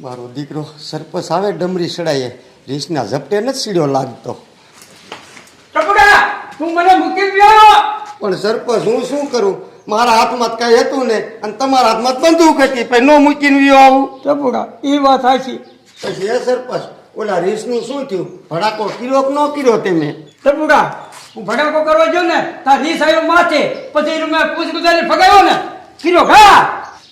મારો દીકરો સરપસ આવે ડમરી સડાઈએ રીસના ઝપટે નથી સીડ્યો લાગતો. ટપુડા તું મને મૂકી ગયો. પણ સરપસ હું શું કરું? મારા હાથમાં કઈ હતું ને અને તમારા હાથમાં બંદૂક હતી, પછી નો મૂકીને વ્યો આવું. ટપુડા એ વાત સાચી. પછી એ સરપસ ઓલા રીસનું શું થયું? ભડાકો કર્યો કે ન કર્યો તમે? ટપુડા હું ભડાકો કરવા ગયો ને તાર રીસ આવ્યો માથે, પછી એનું મેં પૂછ ગુજારી ફગાવ્યો ને કીધો ઘા.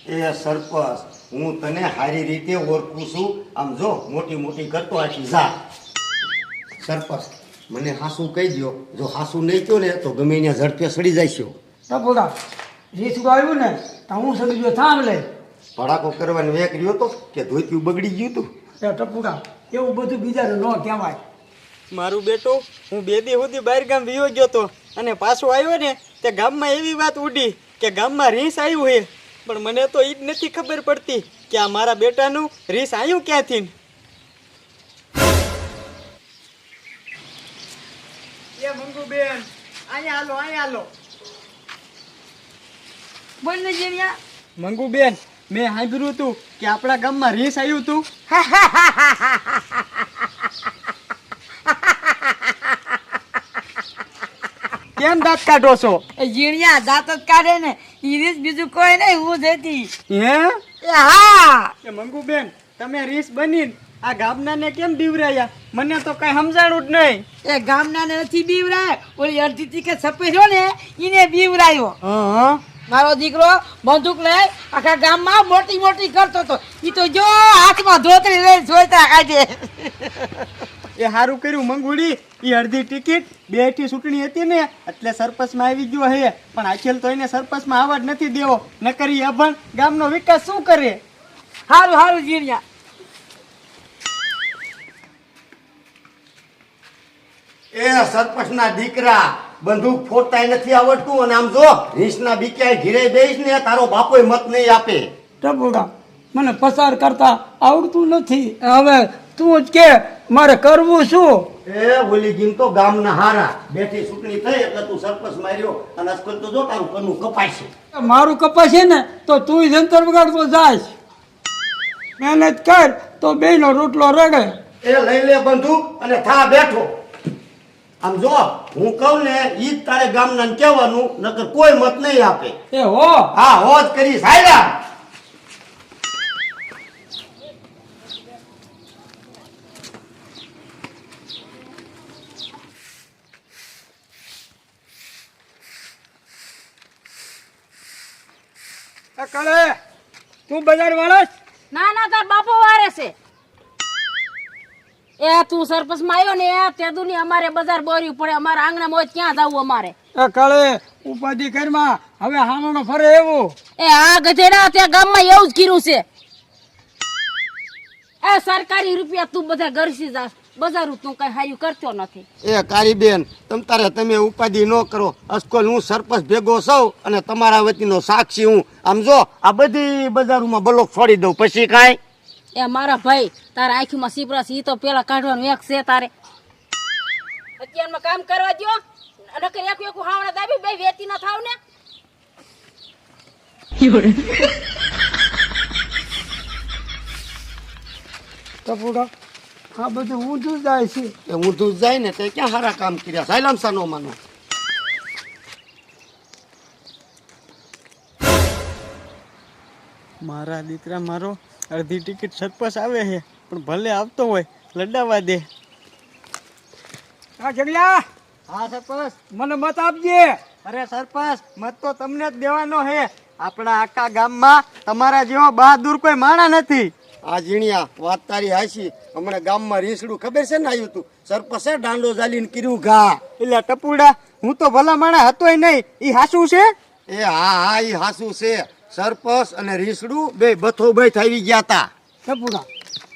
એ સરપસ હું તને સારી રીતે ઓળખું છું. આમ જો મોટી મોટી કરતો આખી જા. સરપસ મને હાસુ કહી દો, જો હાસુ નહીં કહો ને તો ગમે ત્યાં ઝડપે સડી જાય છે. ટપુડા રીસ આવ્યું ને તો હું સડી ગયો થામ લે. ભડાકો કરવાની વેક રહ્યો તો કે ધોતિયું બગડી ગયું તું? એ ટપુડા એવું બધું બીજાનું ન કહેવાય. મારું બેટું હું 2 દી સુધી બહાર ગામ વિયો ગયો તો અને પાછો આવ્યો ને તે ગામમાં એવી વાત ઉડી કે ગામમાં રીસ આવ્યું છે, પણ મને તો એ જ નથી ખબર પડતી કે આ મારા બેટાનું રીસ આવ્યું ક્યાંથી. એ મંગુબેન અહીંયા હાલો, અહીંયા હાલો. બોલ ને જેણિયા. મંગુબેન મેં સાંભળ્યું હતું કે આપણા ગામમાં રીસ આવ્યું હતું. કેમ દાંત કાઢો છો? જીણિયા દાંત જ કાઢે ને ઈરીસ બીજું કોઈ નહીં, હું જતી. હે એ હા એ મંગુબેન તમે રીસ બનીને આ ગામનાને કેમ બીવરાયા? મને તો કઈ સમજાણું જ નહીં. એ ગામના ને નથી બીવરાય, ઓલી અડધી ટીકે સપેર્યો ને ઈને બીવરાયો. હા મારો દીકરો બંદૂક લઈ આખા ગામમાં મોટી મોટી કરતો હતો. ઈ તો જો હાથમાં ધોતરી લઈને જોઈતા કાઢે. એ સારું કર્યું મંગુડી. એ અડધી ટિકિટ 2 થી ચૂંટણી હતી ને એટલે સરપંચમાં આવી ગયો હે, પણ આખેલ તો એને સરપંચમાં આવવા જ નથી દેવો, નકર ઈ અભણ ગામનો વિકાસ શું કરે? હારું હારું જીણિયા. એ સરપંચના દીકરા બંદૂક ફોડતાય નથી આવડતું અને આમ જો રીસના બીક્યાય ઘીરે બેસ ને તારો બાપોય મત નહીં આપે. ટપુડા મને પસાર કરતા આવડતું નથી. હવે તું જ કે મારે કરવું શું? એ બોલી ગીમ તો ગામના હારા બેઠી ચૂંટણી થઈ એટલે તું સરપંચ માર્યો અને આજકાલ તો જો તારું કનું કપાય છે. મારું કપાશે ને તો તું જંતર વગાડતો જાય. મહેનત કર તો બેનો રોટલો રડે. એ લઈ લે બંદૂક અને થા બેઠો. આમ જો હું કહું ને ઈ જ તારે ગામના કહેવાનું, નકર કોઈ મત નહીં આપે. એ હો હા હો જ કરી સાયરા. કળે તું બજાર વાળસ? ના ના તાર બાપો વારે છે. એ તું સરપંચ માં આવ્યો ને તે દુની અમારે બજાર બોર્યું પડે, અમારા આંગણા મોજ ક્યાં જવું અમારે? એ કળે ઉપાધિ કરમાં હવે હામણો ફરે એવું. એ આ ગધેડા ત્યાં ગામમાં એવું જ કર્યું છે. એ સરકારી રૂપિયા તું બધા ઘરસી જા, બજાર તું કઈ હાર્યું કરતો નથી. એ કારી બેન તમે ઉપાધિ ન કરો. અસ્કોલ હું સરપંચ ભેગો સૌ અને તમારા વતીનો સાક્ષી હું. આમ જો આ બધી બજારોમાં બ્લોક છોડી દઉં પછી કાંઈ? એ મારા ભાઈ તારા આંખીમાં સીપરાસ ઈ તો પેલા કાઢવાનું એક છે તારે. અત્યારમાં કામ કરવા દો, નકર એક એક હાવણા દાબી બે વેતી ના થાવ ને. ટપુડા આ બધું ઊંધું જાય છે. એ ઊંધું જાય ને તે ક્યાં સારા કામ કર્યા? સાયલામસા નો માનો. મારા દીકરા મારો અડધી ટિકિટ સરપંચ આવે છે, પણ ભલે આવતો હોય લડાવવા દે. આ જગલા હા સરપંચ. મને મત આપજે. અરે સરપંચ મત તો તમને જ દેવાનો છે. આપણા આખા ગામમાં તમારા જેવો બહાદુર કોઈ માણા નથી. આ ઝીણિયા વાત તારી હાચી. હમણાં ગામમાં રીસડું ખબર છે ને આવ્યું તું, સરપંચે દાંડો જાલીને કર્યું ઘા. એટલે ટપુડા હું તો ભલા માણા હતોય નહીં. ઈ હાસું છે? એ હા હા ઈ હાસુ છે. સરપંચ અને રીસડું બે બથો બથ આવી ગયા તા. ટપુડા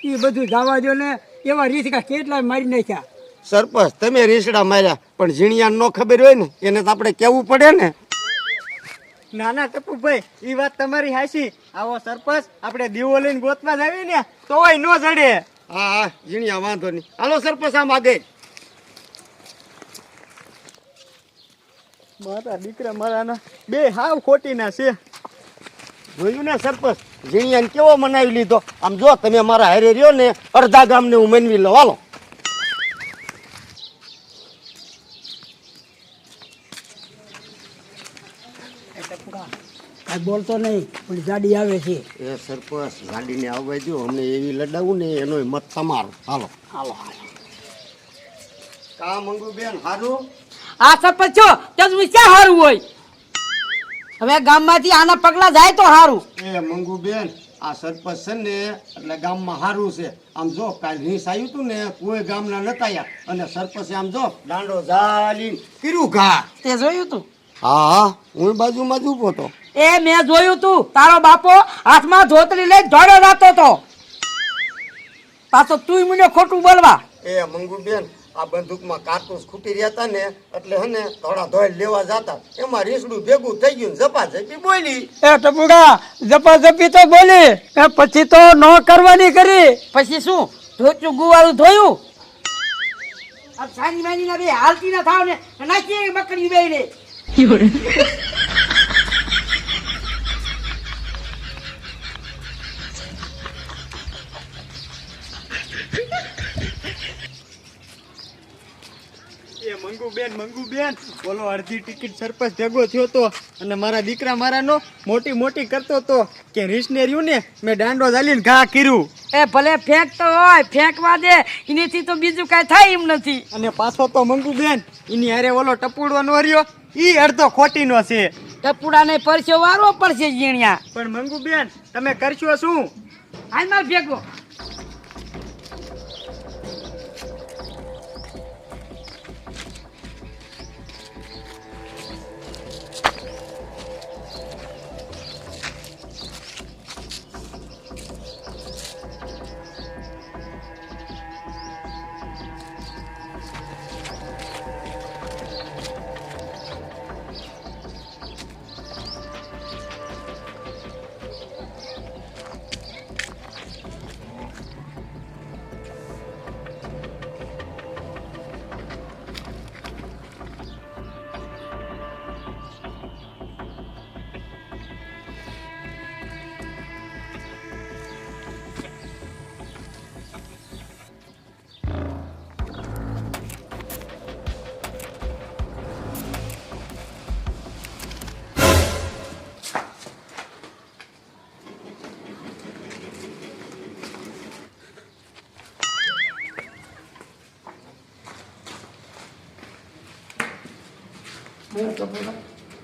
એ બધું જવા દો ને. એવા રીસકા કેટલા મારી નાખ્યા. સરપંચ તમે રીસડા માર્યા, પણ ઝીણિયાને નો ખબર હોય ને એને તો આપણે કહેવું પડે ને. ના ના ટપુભાઈ ઈ વાત તમારી હાચી. આવો સરપંચ આપણે દીવો લઈને ગોતવા જાવી ને તોય નો જડે. હા હા ઝીણિયા વાંધો નહીં. હાલો સરપંચ આમ આગળ. મારા દીકરા મારાના બે હાવ ખોટીના છે. જોયું ને સરપંચ જીણિયાને કેવો મનાવી લીધો. આમ જો તમે મારા હારે રહ્યો ને અડધા ગામને હું મનવી લો. હાલો આ બોલતો નહીં ઓલી ગાડી આવે છે. એ સરપંચ ગાડીને આવવા દો, અમને એવી લડાવું ને એનો મત તમારો. હાલો હાલો કા મંગુ બેન હારું? આ સરપંચ છો તો તમે ક્યાં હારું હોય? હવે ગામમાંથી આના પગલા જાય તો હારું. એ મંગુ બેન આ સરપંચ છે ને એટલે ગામમાં સારું છે. આમ જો કાલ રીસ આવ્યું હતું ને કોઈ ગામના નતા આયા અને સરપંચે આમ જો દાંડો ઝાલીને કર્યું ઘા. તે જોયું તું? હા હું બાજુમાં જ ઊભો હતો. એ મેં જોયું તું. તારો બાપો હાથમાં ધોતરી લઈ દોડો જતો તો. પાછો તું મને ખોટું બોલવા. એ મંગુ બેન આ બંદૂકમાં કારતૂસ ખૂટી રહ્યા હતા ને એટલે હે ને થોડા ધોઈ લેવા જતા એમાં રીસડું ભેગું થઈ ગયું ઝપા ઝપી બોલી. એ ટપુડા જપાજપી તો બોલી એ પછી તો ન કરવાની કરી. પછી શું ધોચું ગુવાળું ધોયું? આ સાની માની ના બે હાલતી ના થાવ ને નાખી બકરી બે રે. એ મંગુ બેન બોલો અડધી ટિકિટ સરપંચ ભેગો થયો તો અને મારા દીકરા મારાનો મોટી મોટી કરતો તો કે રીસને રહ્યું ને મેં દાંડો ઝાલીને ઘા કર્યું. એ ભલે ફેંકતો હોય ફેંકવા દે, એનેથી તો બીજું કાંઈ થાય એમ નથી. અને પાછો તો મંગુ બેન એની હારે ઓલો ટપુડો નો રહ્યો ઈ અડધો ખોટીનો છે. ટપુડાને પરસ્યો વારવો પડશે જીણ્યા. પણ મંગુ બેન તમે કરશો શું? હાલ માર ભેગો.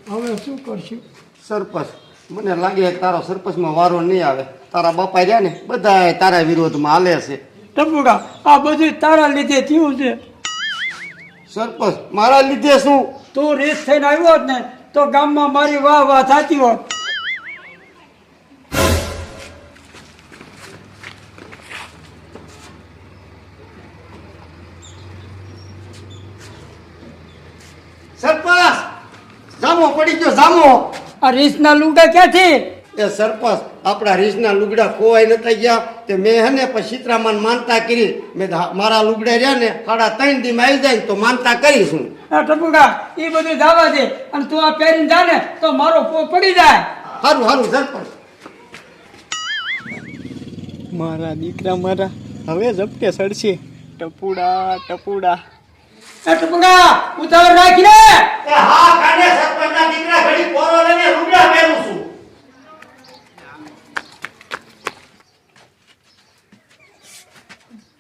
હવે શું કરશું? સરપંચ મને લાગે તારો સરપંચમાં વારો નહીં આવે. તારા બાપા રહ્યા ને બધા તારા વિરોધમાં હાલે છે. ટપુડા આ બધું તારા લીધે થયું છે. સરપંચ મારા લીધે શું? તું રીસ થઈને આવ્યો હોત ને તો ગામમાં મારી વાહ વાહ થતી હોત. સરપંચ જામો પડી ગયો જામો. આ રીસના લુગડા ક્યાંથી? એ સરપંચ આપણા રીસના લુગડા ખોવાઈ નતા ગયા તે મેં હે ને પછી સીતરામાન માનતા કરી. મેં મારા લુગડા રહ્યા ને 3.5 દીમાં આવી જાય તો માનતા કરીશું. આ ટપુડા એ બધું જવા દે અને તું આ પહેરીને જા ને તો મારો પો પડી જાય. સારું સારું સરપંચ. મારા દીકરા મારા હવે ઝપટે સડશે. ટપુડા એ ટપુડા ઉતાવળ રાખી લે. એ હા કાને સરપંચના દીકરા ઘડી પોરો લઈને લુગડા પહેરું છું.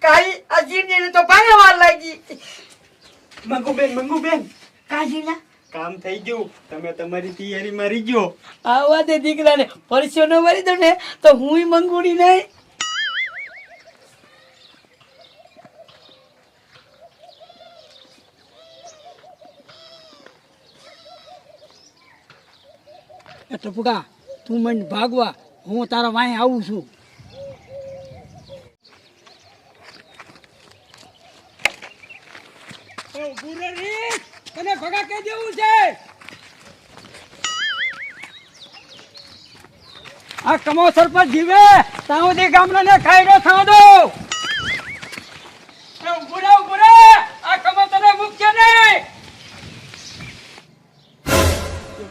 કાઈ આ જીણને તો ભારે વાર લાગી. મંગુ બેન કા જીણા કામ થઈ ગયું. તમે તમારી તૈયારીમાં રહી ગયો. આવા દે દીકરાને પરસ્યો ન મારી દો ને તો હુંય મંગુડી નહીં. એ ટપુડા તું મને ભાગવા, હું તારા વાંહે આવું છું. તને ભગા કહી દેવું છે. આ કમો સરપંચ જીવે ત્યાં સુધી ગામડાને ખાયડો થવા દો. ઉભો રે આ કમો તને મુક્ય નહીં.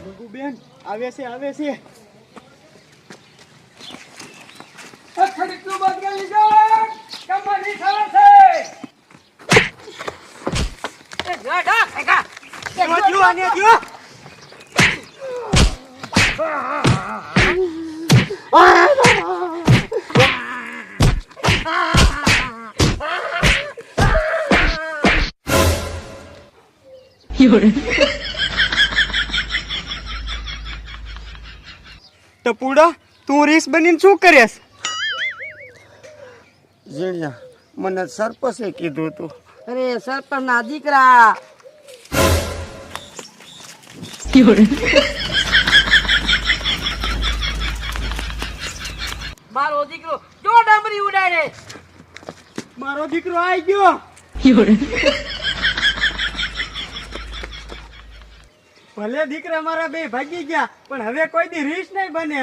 મંગુ બેન આવે છે તું બંધ કરી લીધો ગામમાં રીસ આવે છે એ જો ડા કાકા જો આને જો ટપુડા તું રીસ બનીને શું કરેસ? જીણ્યા મને સરપંચે કીધું તું. અરે સરપંચ ના દીકરા મારો દીકરો જો ડામરી ઉડાડે. મારો દીકરો આવી ગયો. ભલે દીકરા મારા બે ભાગી ગયા પણ હવે કોઈ દી રીસ નહીં બને.